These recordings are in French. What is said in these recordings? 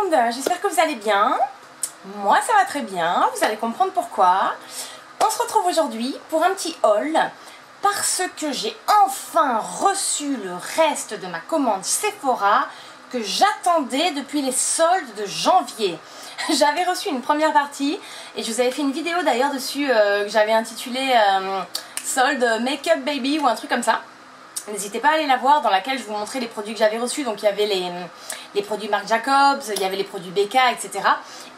monde, j'espère que vous allez bien. Moi ça va très bien, vous allez comprendre pourquoi. On se retrouve aujourd'hui pour un petit haul parce que j'ai enfin reçu le reste de ma commande Sephora que j'attendais depuis les soldes de janvier. J'avais reçu une première partie et je vous avais fait une vidéo d'ailleurs dessus que j'avais intitulée solde Make-up Baby ou un truc comme ça. N'hésitez pas à aller la voir, dans laquelle je vous montrais les produits que j'avais reçus. Donc il y avait les produits Marc Jacobs, il y avait les produits BK, etc.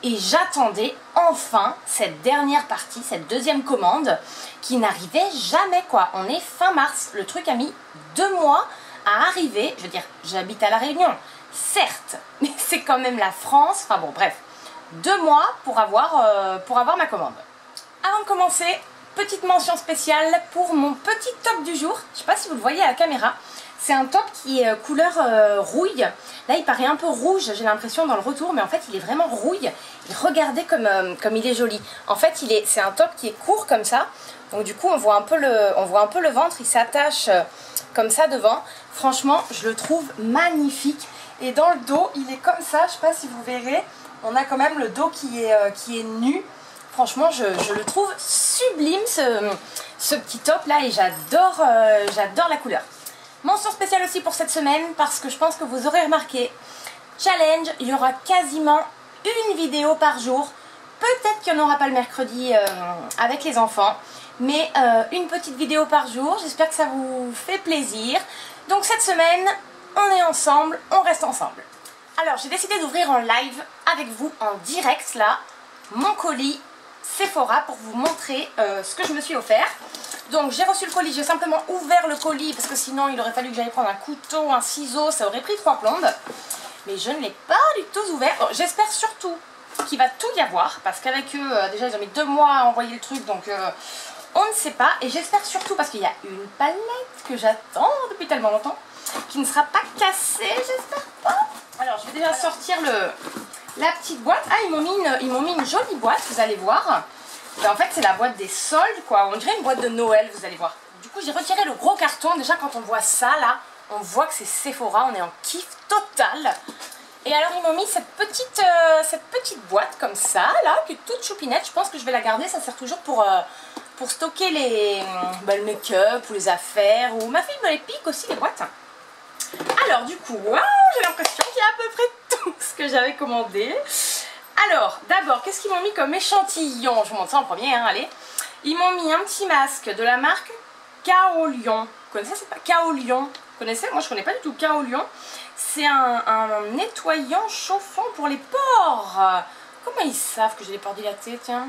Et j'attendais enfin cette dernière partie, cette deuxième commande qui n'arrivait jamais quoi. On est fin mars, le truc a mis 2 mois à arriver. Je veux dire, j'habite à La Réunion, certes, mais c'est quand même la France. Enfin bon, bref, 2 mois pour avoir ma commande. Avant de commencer, petite mention spéciale pour mon petit top du jour. Je ne sais pas si vous le voyez à la caméra. C'est un top qui est couleur rouille. Là, il paraît un peu rouge, j'ai l'impression, dans le retour. Mais en fait, il est vraiment rouille. Et regardez comme il est joli. En fait, c'est un top qui est court comme ça. Donc du coup, on voit un peu le ventre. Il s'attache comme ça devant. Franchement, je le trouve magnifique. Et dans le dos, il est comme ça. Je ne sais pas si vous verrez. On a quand même le dos qui est nu. Franchement, je le trouve sublime ce petit top là et j'adore la couleur. Mention spéciale aussi pour cette semaine parce que je pense que vous aurez remarqué, challenge, il y aura quasiment une vidéo par jour. Peut-être qu'il n'y en aura pas le mercredi avec les enfants, mais une petite vidéo par jour. J'espère que ça vous fait plaisir. Donc cette semaine, on est ensemble, on reste ensemble. Alors j'ai décidé d'ouvrir en live avec vous en direct là, mon colis Sephora pour vous montrer ce que je me suis offert. Donc j'ai reçu le colis, j'ai simplement ouvert le colis parce que sinon il aurait fallu que j'aille prendre un couteau, un ciseau, ça aurait pris 3 plombes. Mais je ne l'ai pas du tout ouvert. Bon, j'espère surtout qu'il va tout y avoir parce qu'avec eux, déjà ils ont mis 2 mois à envoyer le truc donc on ne sait pas. Et j'espère surtout parce qu'il y a une palette que j'attends depuis tellement longtemps qui ne sera pas cassée, j'espère pas. Alors je vais déjà sortir la petite boîte. Ah, ils m'ont mis une jolie boîte, vous allez voir. Ben, en fait, c'est la boîte des soldes, quoi. On dirait une boîte de Noël, vous allez voir. Du coup, j'ai retiré le gros carton. Déjà, quand on voit ça, là, on voit que c'est Sephora. On est en kiff total. Et alors, ils m'ont mis cette petite boîte comme ça, là, qui est toute choupinette. Je pense que je vais la garder. Ça sert toujours pour stocker le make-up ou les affaires. Ou ma fille me les pique aussi, les boîtes. Alors, du coup, waouh, j'ai l'impression qu'il y a à peu près tout ce que j'avais commandé. Alors, d'abord, qu'est-ce qu'ils m'ont mis comme échantillon? Je vous montre ça en premier, hein, allez. Ils m'ont mis un petit masque de la marque Kaolion. Vous connaissez ça? Kaolion. Vous connaissez? Moi, je ne connais pas du tout Kaolion. C'est un nettoyant chauffant pour les pores. Comment ils savent que j'ai les pores dilatés? Tiens.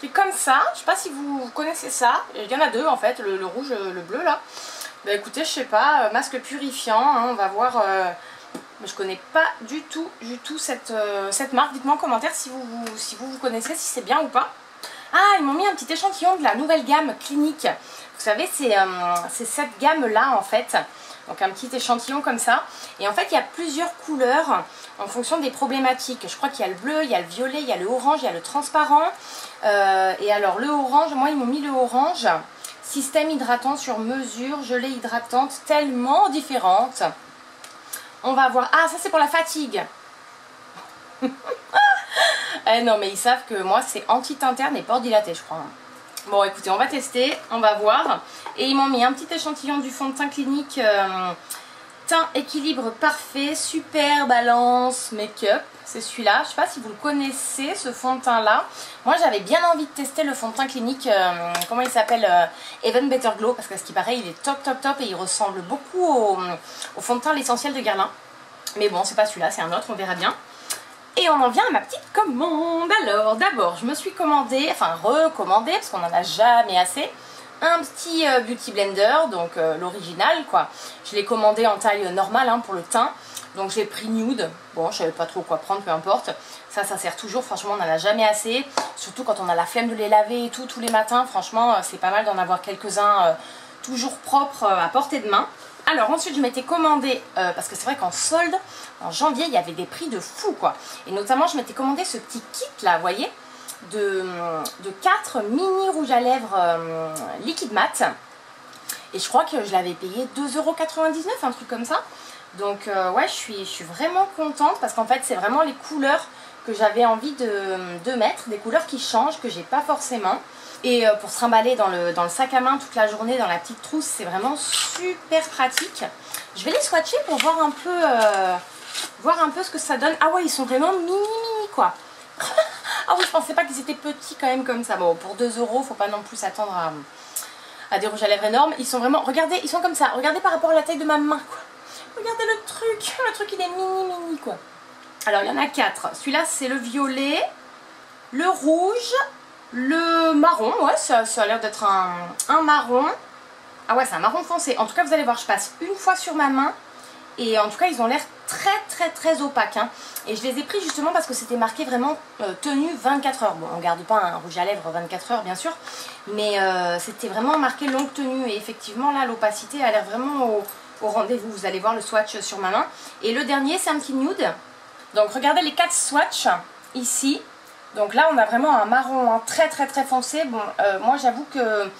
C'est comme ça. Je ne sais pas si vous connaissez ça. Il y en a 2, en fait, le rouge, le bleu, là. Bah écoutez, je sais pas, masque purifiant, hein, on va voir. Mais je connais pas du tout cette marque. Dites-moi en commentaire si vous connaissez, si c'est bien ou pas. Ah, ils m'ont mis un petit échantillon de la nouvelle gamme Clinique. Vous savez, c'est cette gamme-là en fait. Donc un petit échantillon comme ça. Et en fait, il y a plusieurs couleurs en fonction des problématiques. Je crois qu'il y a le bleu, il y a le violet, il y a le orange, il y a le transparent. Et alors le orange, moi ils m'ont mis le orange. Système hydratant sur mesure, gelée hydratante, tellement différente. On va voir. Ah, ça c'est pour la fatigue. Eh non, mais ils savent que moi c'est anti-teint terne et pores dilatés, je crois. Bon, écoutez, on va tester, on va voir. Et ils m'ont mis un petit échantillon du fond de teint Clinique. Teint équilibre parfait, super balance make-up. C'est celui-là. Je ne sais pas si vous le connaissez, ce fond de teint là. Moi j'avais bien envie de tester le fond de teint Clinique. Comment il s'appelle, Even Better Glow. Parce que ce qui paraît, il est top et il ressemble beaucoup au fond de teint l'essentiel de Guerlain. Mais bon, c'est pas celui-là, c'est un autre, on verra bien. Et on en vient à ma petite commande. Alors d'abord, je me suis commandé, enfin recommandé, parce qu'on n'en a jamais assez, un petit Beauty Blender, donc l'original quoi. Je l'ai commandé en taille normale hein, pour le teint. Donc j'ai pris nude, bon je savais pas trop quoi prendre, peu importe. Ça sert toujours, franchement on n'en a jamais assez. Surtout quand on a la flemme de les laver et tout tous les matins. Franchement c'est pas mal d'en avoir quelques-uns toujours propres à portée de main. Alors ensuite je m'étais commandé, parce que c'est vrai qu'en solde, en janvier il y avait des prix de fou quoi. Et notamment je m'étais commandé ce petit kit là, vous voyez, de 4 mini rouges à lèvres liquide mat. Et je crois que je l'avais payé 2,99 €, un truc comme ça. Donc ouais, je suis vraiment contente parce qu'en fait c'est vraiment les couleurs que j'avais envie de mettre, des couleurs qui changent, que j'ai pas forcément. Et pour se trimballer dans le sac à main toute la journée, dans la petite trousse, c'est vraiment super pratique. Je vais les swatcher pour voir un peu ce que ça donne. Ah ouais, ils sont vraiment mini quoi. Ah oui, je pensais pas qu'ils étaient petits quand même comme ça. Bon, pour 2 €, faut pas non plus s'attendre à des rouges à lèvres énormes. Ils sont vraiment, regardez, ils sont comme ça. Regardez par rapport à la taille de ma main quoi. Regardez le truc il est mini quoi. Alors il y en a 4. Celui-là c'est le violet, le rouge, le marron. Ouais, ça a l'air d'être un marron. Ah ouais, c'est un marron foncé. En tout cas, vous allez voir, je passe une fois sur ma main. Et en tout cas, ils ont l'air très opaques. Hein. Et je les ai pris justement parce que c'était marqué vraiment tenue 24 heures. Bon, on ne garde pas un rouge à lèvres 24 heures, bien sûr. Mais c'était vraiment marqué longue tenue. Et effectivement, là, l'opacité a l'air vraiment au rendez-vous. Vous allez voir le swatch sur ma main. Et le dernier, c'est un petit nude. Donc, regardez les 4 swatchs ici. Donc là, on a vraiment un marron hein, très foncé. Bon, moi, j'avoue que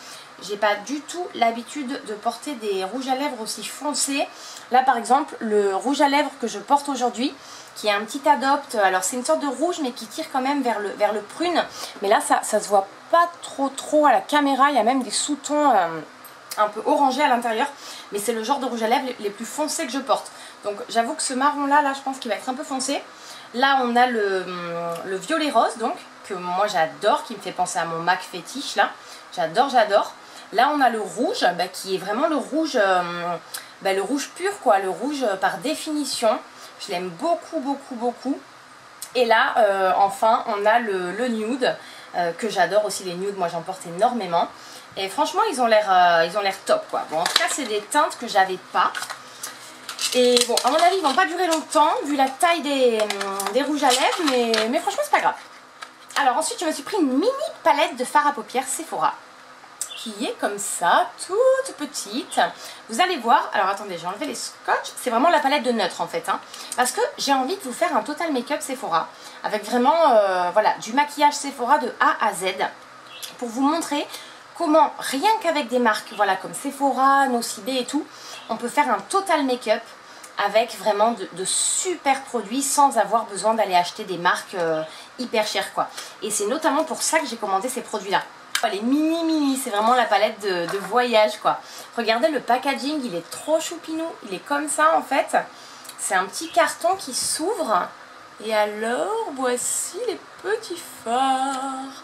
j'ai pas du tout l'habitude de porter des rouges à lèvres aussi foncés. Là par exemple le rouge à lèvres que je porte aujourd'hui qui est un petit Adopt, alors c'est une sorte de rouge mais qui tire quand même vers le prune. Mais là ça se voit pas trop à la caméra, il y a même des sous-tons un peu orangés à l'intérieur. Mais c'est le genre de rouge à lèvres les plus foncés que je porte. Donc j'avoue que ce marron là je pense qu'il va être un peu foncé. Là on a le violet rose donc que moi j'adore, qui me fait penser à mon MAC fétiche là. J'adore. Là on a le rouge qui est vraiment le rouge pur quoi, le rouge par définition. Je l'aime beaucoup. Et là enfin on a le nude que j'adore aussi. Les nudes moi j'en porte énormément. Et franchement ils ont l'air top quoi. Bon en tout cas c'est des teintes que j'avais pas. Et bon à mon avis ils vont pas durer longtemps vu la taille des rouges à lèvres, mais franchement c'est pas grave. Alors ensuite je me suis pris une mini palette de fard à paupières Sephora. Qui est comme ça, toute petite. Vous allez voir, alors attendez, j'ai enlevé les scotch. C'est vraiment la palette de neutre en fait. Hein, parce que j'ai envie de vous faire un total make-up Sephora. Avec vraiment, voilà, du maquillage Sephora de A à Z. Pour vous montrer comment, rien qu'avec des marques, voilà, comme Sephora, Nocibé et tout, on peut faire un total make-up avec vraiment de super produits sans avoir besoin d'aller acheter des marques hyper chères quoi. Et c'est notamment pour ça que j'ai commandé ces produits là. Les mini, c'est vraiment la palette de voyage quoi. Regardez le packaging, il est trop choupinou, il est comme ça en fait. C'est un petit carton qui s'ouvre. Et alors, voici les petits fards.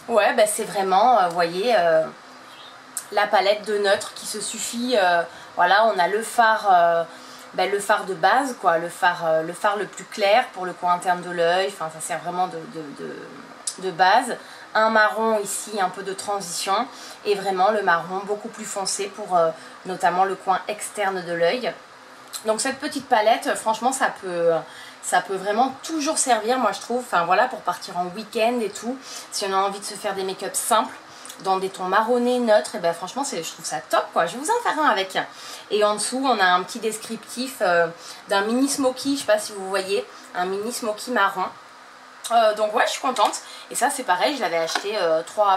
Ouais, c'est vraiment, vous voyez, la palette de neutre qui se suffit. Voilà, on a le phare de base quoi, le phare le plus clair pour le coin interne de l'œil. Enfin, ça sert vraiment de base. Un marron ici, un peu de transition, et vraiment le marron beaucoup plus foncé pour notamment le coin externe de l'œil. Donc cette petite palette, franchement ça peut vraiment toujours servir moi je trouve, enfin voilà, pour partir en week-end et tout, si on a envie de se faire des make-up simples, dans des tons marronnés, neutres, et franchement je trouve ça top quoi, je vais vous en faire un avec. Et en dessous on a un petit descriptif d'un mini smoky, je sais pas si vous voyez, un mini smoky marron. Donc ouais je suis contente. Et ça c'est pareil, je l'avais acheté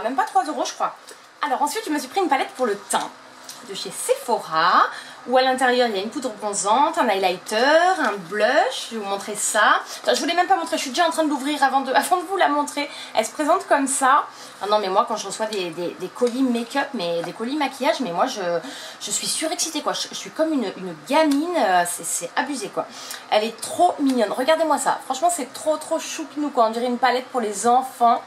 même pas 3 € je crois. Alors ensuite je me suis pris une palette pour le teint de chez Sephora, où à l'intérieur il y a une poudre bronzante, un highlighter, un blush. Je vais vous montrer ça. Enfin, je voulais même pas montrer, je suis déjà en train de l'ouvrir avant de vous la montrer. Elle se présente comme ça. Ah non mais moi quand je reçois des colis make-up, des colis maquillage, mais moi je suis surexcitée quoi. Je suis comme une gamine, c'est abusé quoi. Elle est trop mignonne, regardez-moi ça. Franchement c'est trop choupinou quoi, on dirait une palette pour les enfants.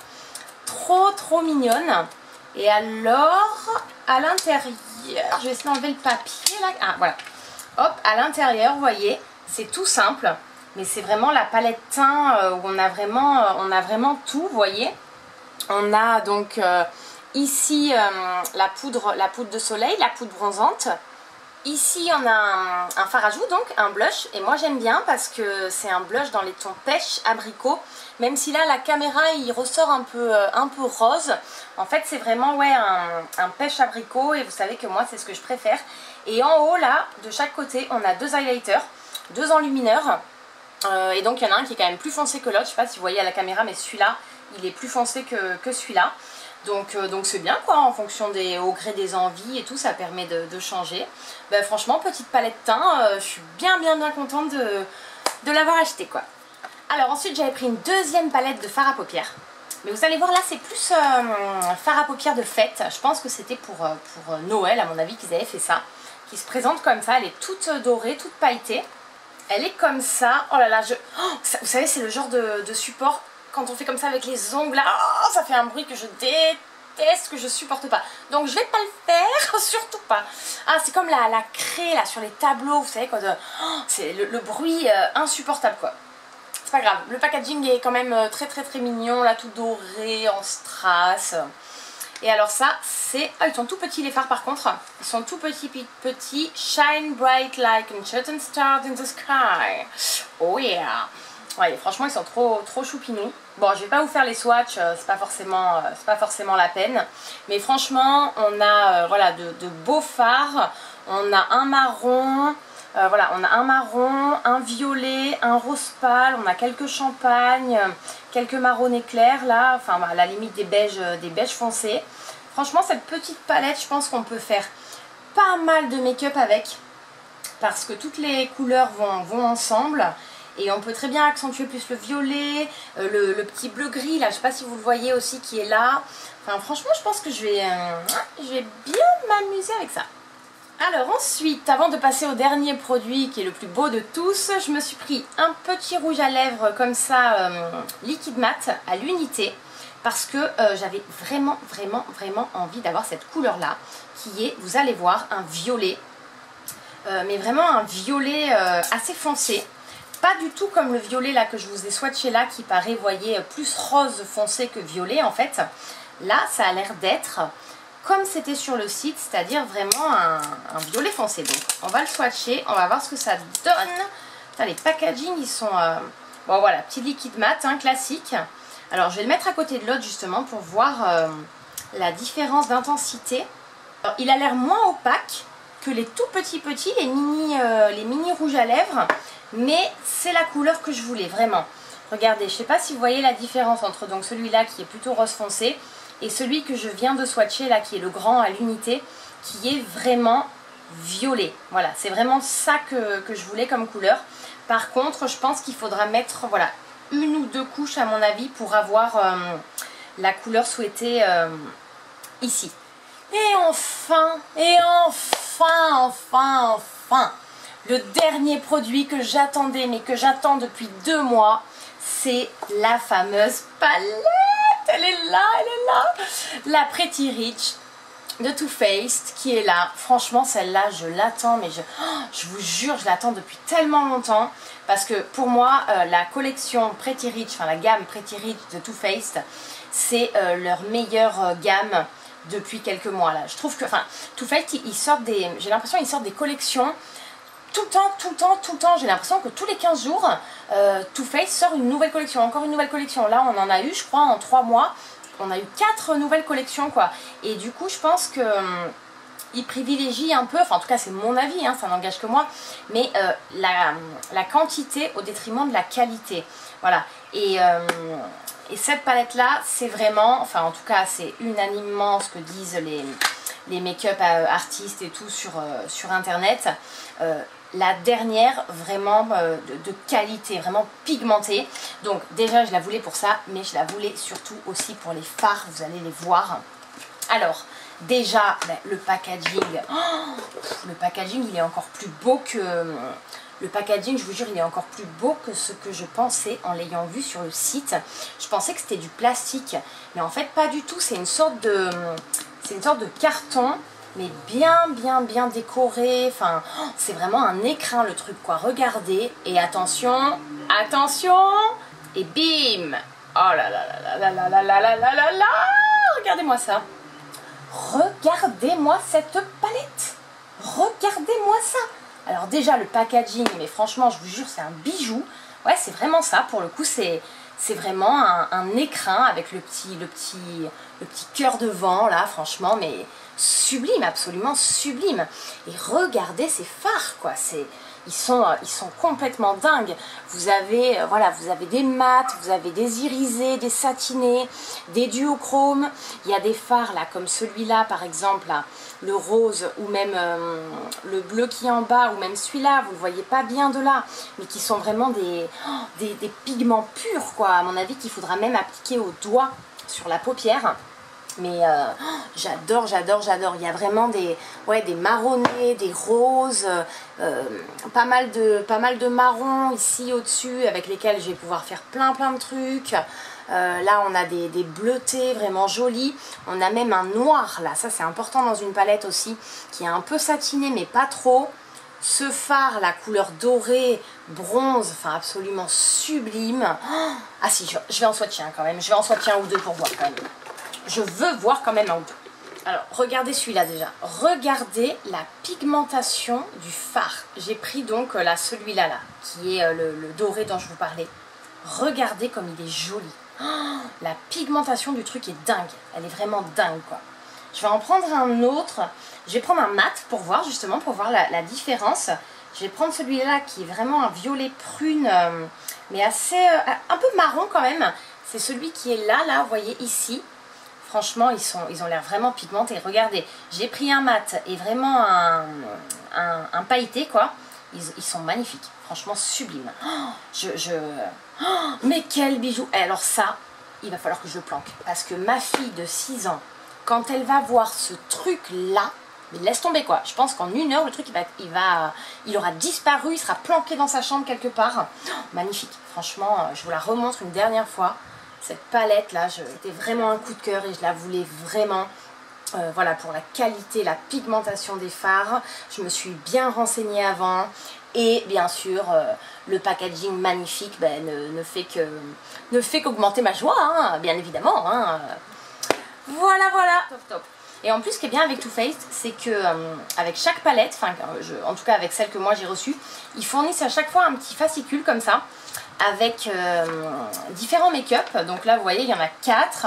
Trop mignonne. Et alors, à l'intérieur, je vais essayer d'enlever le papier là. Ah voilà. Hop, à l'intérieur, vous voyez, c'est tout simple. Mais c'est vraiment la palette teint où on a vraiment tout, vous voyez. On a donc ici la poudre de soleil, la poudre bronzante. Ici on a un fard à joues, donc un blush, et moi j'aime bien parce que c'est un blush dans les tons pêche, abricot, même si là la caméra il ressort un peu rose. En fait c'est vraiment ouais, un pêche abricot, et vous savez que moi c'est ce que je préfère. Et en haut là, de chaque côté, on a 2 highlighters, 2 enlumineurs, et donc il y en a un qui est quand même plus foncé que l'autre, je sais pas si vous voyez à la caméra, mais celui-là il est plus foncé que celui-là. Donc c'est bien quoi, en fonction au gré des envies et tout, ça permet de changer. Ben, franchement, petite palette teint, je suis bien contente de l'avoir acheté quoi. Alors ensuite j'avais pris une deuxième palette de fard à paupières. Mais vous allez voir là c'est plus fard à paupières de fête. Je pense que c'était pour Noël à mon avis qu'ils avaient fait ça. Qui se présente comme ça, elle est toute dorée, toute pailletée. Elle est comme ça, oh là là, vous savez c'est le genre de support. Quand on fait comme ça avec les ongles, là, oh, ça fait un bruit que je déteste, que je supporte pas. Donc je vais pas le faire, surtout pas. Ah, c'est comme la craie là sur les tableaux, vous savez quoi, c'est le bruit insupportable quoi. C'est pas grave, le packaging est quand même très mignon, là tout doré, en strass. Et alors ça, c'est... Ah, ils sont tout petits les fards par contre. Ils sont tout petits. Shine bright like a shooting star in the sky. Oh yeah. Ouais, franchement, ils sont trop choupinous. Bon, je vais pas vous faire les swatchs, c'est pas forcément la peine. Mais franchement, on a voilà, de beaux fards. On a un marron, voilà, on a un marron, un violet, un rose pâle. On a quelques champagnes, quelques marronnés clairs là. Enfin, à la limite des beiges foncés. Franchement, cette petite palette, je pense qu'on peut faire pas mal de make-up avec. Parce que toutes les couleurs vont ensemble. Et on peut très bien accentuer plus le violet, le petit bleu gris là, je sais pas si vous le voyez aussi qui est là. Enfin franchement je pense que je vais bien m'amuser avec ça. Alors ensuite, avant de passer au dernier produit qui est le plus beau de tous, je me suis pris un petit rouge à lèvres comme ça, liquide mat à l'unité. Parce que j'avais vraiment envie d'avoir cette couleur là, qui est, vous allez voir, un violet. Mais vraiment un violet assez foncé. Pas du tout comme le violet là que je vous ai swatché là qui paraît, voyez, plus rose foncé que violet en fait. Là, ça a l'air d'être comme c'était sur le site, c'est-à-dire vraiment un violet foncé. Donc, on va le swatcher, on va voir ce que ça donne. Putain, les packaging, ils sont... Bon, voilà, petit liquide mat, hein, classique. Alors, je vais le mettre à côté de l'autre justement pour voir la différence d'intensité. Il a l'air moins opaque que les tout petits, les mini rouges à lèvres. Mais c'est la couleur que je voulais, vraiment. Regardez, je ne sais pas si vous voyez la différence entre donc celui-là qui est plutôt rose foncé et celui que je viens de swatcher là qui est le grand à l'unité qui est vraiment violet. Voilà, c'est vraiment ça que je voulais comme couleur. Par contre, je pense qu'il faudra mettre voilà, une ou deux couches à mon avis pour avoir la couleur souhaitée ici. Et enfin, le dernier produit que j'attendais, mais que j'attends depuis 2 mois, c'est la fameuse palette. Elle est là. La Pretty Rich de Too Faced qui est là. Franchement, celle-là, je l'attends, mais je vous jure, je l'attends depuis tellement longtemps. Parce que pour moi, la collection Pretty Rich, enfin la gamme Pretty Rich de Too Faced, c'est leur meilleure gamme depuis quelques mois là. Je trouve que, enfin, Too Faced, ils sortent j'ai l'impression qu'ils sortent des collections tout le temps. J'ai l'impression que tous les 15 jours, Too Faced sort une nouvelle collection, encore une nouvelle collection. Là, on en a eu, je crois, en 3 mois, on a eu 4 nouvelles collections, quoi. Et du coup, je pense que ils privilégient un peu, enfin en tout cas c'est mon avis, hein, ça n'engage que moi, mais la quantité au détriment de la qualité. Voilà. Et cette palette là, c'est vraiment, enfin en tout cas c'est unanimement ce que disent les make-up artistes et tout sur internet. La dernière vraiment de qualité, vraiment pigmentée. Donc déjà je la voulais pour ça, mais je la voulais surtout aussi pour les fards, vous allez les voir. Alors déjà le packaging, le packaging il est encore plus beau que... Le packaging, je vous jure, il est encore plus beau que ce que je pensais en l'ayant vu sur le site. Je pensais que c'était du plastique, mais en fait pas du tout. C'est une sorte de carton, mais bien décoré. Enfin, c'est vraiment un écrin le truc quoi. Regardez et attention, et bim. Oh là là, regardez-moi ça. Regardez-moi cette palette. Regardez-moi ça. Alors déjà le packaging, mais franchement je vous jure c'est un bijou. Ouais, c'est vraiment ça, pour le coup c'est vraiment un écrin avec le petit cœur de vent là, franchement, mais sublime, absolument sublime. Et regardez ces fards, quoi, ils sont complètement dingues. Vous avez, voilà, vous avez des mats, vous avez des irisés, des satinés, des duochromes. Il y a des fards là, comme celui-là par exemple, là, le rose ou même le bleu qui est en bas, ou même celui-là, vous ne le voyez pas bien de là, mais qui sont vraiment des pigments purs, quoi. À mon avis, qu'il faudra même appliquer au doigt sur la paupière. Mais j'adore, j'adore, j'adore. Il y a vraiment des marronnés, des roses, pas mal de marrons ici au-dessus avec lesquels je vais pouvoir faire plein de trucs. Là on a des bleutés vraiment jolis. On a même un noir là, ça c'est important dans une palette aussi, qui est un peu satiné mais pas trop. Ce fard, la couleur dorée, bronze, enfin absolument sublime. Ah si, je vais en swatcher un quand même. Je vais en swatcher un ou deux pour voir quand même. Je veux voir quand même un ou deux. Alors, regardez celui-là déjà. Regardez la pigmentation du fard. J'ai pris donc là, celui-là, qui est le doré dont je vous parlais. Regardez comme il est joli. Oh, la pigmentation du truc est dingue. Elle est vraiment dingue, quoi. Je vais en prendre un autre. Je vais prendre un mat pour voir, justement, pour voir la différence. Je vais prendre celui-là qui est vraiment un violet prune, mais assez, un peu marron quand même. C'est celui qui est là, vous voyez ici. Franchement, ils ont l'air vraiment pigmentés. Regardez, j'ai pris un mat et vraiment un pailleté, quoi. Ils sont magnifiques. Franchement, sublimes. Oh, mais quel bijou! Alors ça, il va falloir que je le planque. Parce que ma fille de 6 ans, quand elle va voir ce truc-là, mais laisse tomber, quoi. Je pense qu'en 1 heure, le truc, il aura disparu. Il sera planqué dans sa chambre quelque part. Oh, magnifique. Franchement, je vous la remontre une dernière fois. Cette palette là, c'était vraiment un coup de cœur et je la voulais vraiment, voilà, pour la qualité, la pigmentation des fards. Je me suis bien renseignée avant et bien sûr le packaging magnifique ne fait qu'augmenter ma joie, hein, bien évidemment. Hein. Voilà, top, top. Et en plus, ce qui est bien avec Too Faced, c'est que avec chaque palette, en tout cas avec celle que moi j'ai reçue, ils fournissent à chaque fois un petit fascicule comme ça, avec différents make-up. Donc là vous voyez il y en a 4.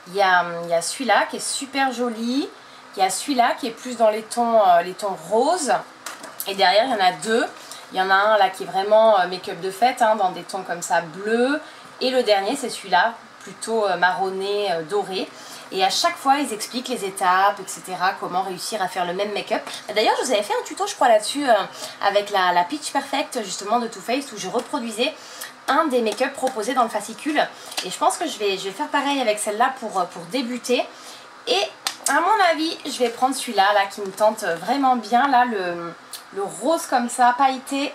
Il y a celui-là qui est super joli. Il y a celui-là qui est plus dans les tons roses. Et derrière il y en a 2. Il y en a un là qui est vraiment make-up de fête, hein, dans des tons comme ça bleus. Et le dernier c'est celui-là, plutôt marronné, doré. Et à chaque fois ils expliquent les étapes, etc. Comment réussir à faire le même make-up. D'ailleurs je vous avais fait un tuto je crois là-dessus avec la Pitch Perfect justement de Too Faced, où je reproduisais un des make-up proposés dans le fascicule. Et je pense que je vais faire pareil avec celle-là pour débuter. Et à mon avis je vais prendre celui-là qui me tente vraiment bien, là le rose comme ça, pailleté.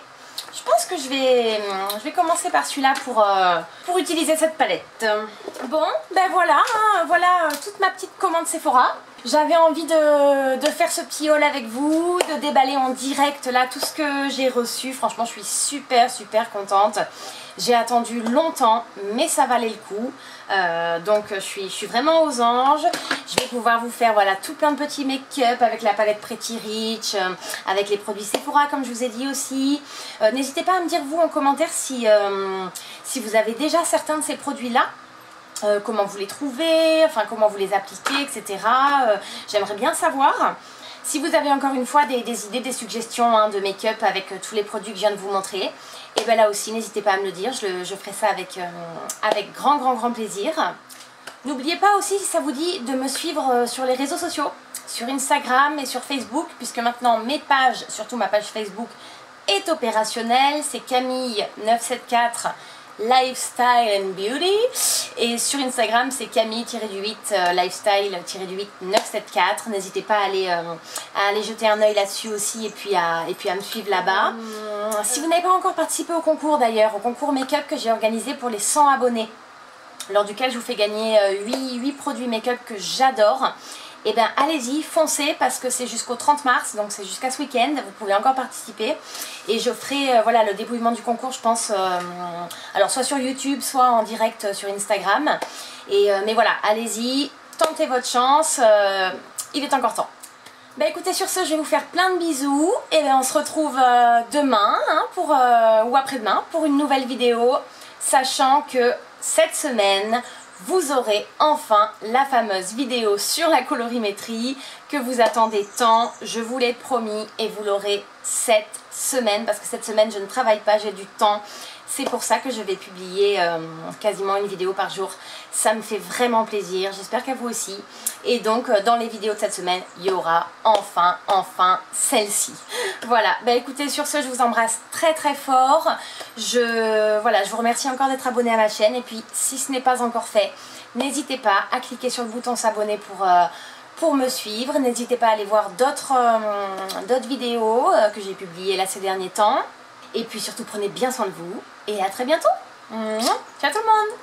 Je pense que je vais commencer par celui-là pour utiliser cette palette. Bon, ben voilà, hein, voilà toute ma petite commande Sephora. J'avais envie de faire ce petit haul avec vous, de déballer en direct là tout ce que j'ai reçu. Franchement, je suis super contente. J'ai attendu longtemps, mais ça valait le coup. Donc je suis vraiment aux anges. Je vais pouvoir vous faire voilà tout plein de petits make-up avec la palette Pretty Rich, avec les produits Sephora comme je vous ai dit aussi. N'hésitez pas à me dire vous en commentaire si vous avez déjà certains de ces produits là. Comment vous les trouvez, enfin comment vous les appliquez, etc. J'aimerais bien savoir. Si vous avez encore une fois des idées, des suggestions hein, de make-up avec tous les produits que je viens de vous montrer, et bien là aussi n'hésitez pas à me le dire, je ferai ça avec grand plaisir. N'oubliez pas aussi, si ça vous dit, de me suivre sur les réseaux sociaux, sur Instagram et sur Facebook, puisque maintenant mes pages, surtout ma page Facebook, est opérationnelle. C'est Camille974 Lifestyle and Beauty, et sur Instagram c'est Camille-8 Lifestyle-8 974. N'hésitez pas à aller jeter un œil là-dessus aussi, et puis à me suivre là-bas. Si vous n'avez pas encore participé au concours d'ailleurs, au concours make-up que j'ai organisé pour les 100 abonnés, lors duquel je vous fais gagner 8 produits make-up que j'adore, et bien allez-y, foncez, parce que c'est jusqu'au 30 mars, donc c'est jusqu'à ce week-end, vous pouvez encore participer. Et je ferai voilà, le dépouillement du concours, je pense, alors soit sur YouTube, soit en direct sur Instagram. Mais voilà, allez-y, tentez votre chance, il est encore temps. Bah écoutez, sur ce, je vais vous faire plein de bisous, et bien on se retrouve demain, hein, ou après-demain, pour une nouvelle vidéo, sachant que cette semaine, vous aurez enfin la fameuse vidéo sur la colorimétrie que vous attendez tant. Je vous l'ai promis et vous l'aurez cette semaine parce que cette semaine je ne travaille pas, j'ai du temps. C'est pour ça que je vais publier quasiment une vidéo par jour. Ça me fait vraiment plaisir, j'espère qu'à vous aussi. Et donc dans les vidéos de cette semaine, il y aura enfin celle-ci. Voilà, bah écoutez, sur ce je vous embrasse très fort. Je vous remercie encore d'être abonné à ma chaîne. Et puis si ce n'est pas encore fait, n'hésitez pas à cliquer sur le bouton s'abonner pour me suivre. N'hésitez pas à aller voir d'autres vidéos que j'ai publiées là ces derniers temps. Et puis surtout prenez bien soin de vous et à très bientôt. Ciao tout le monde.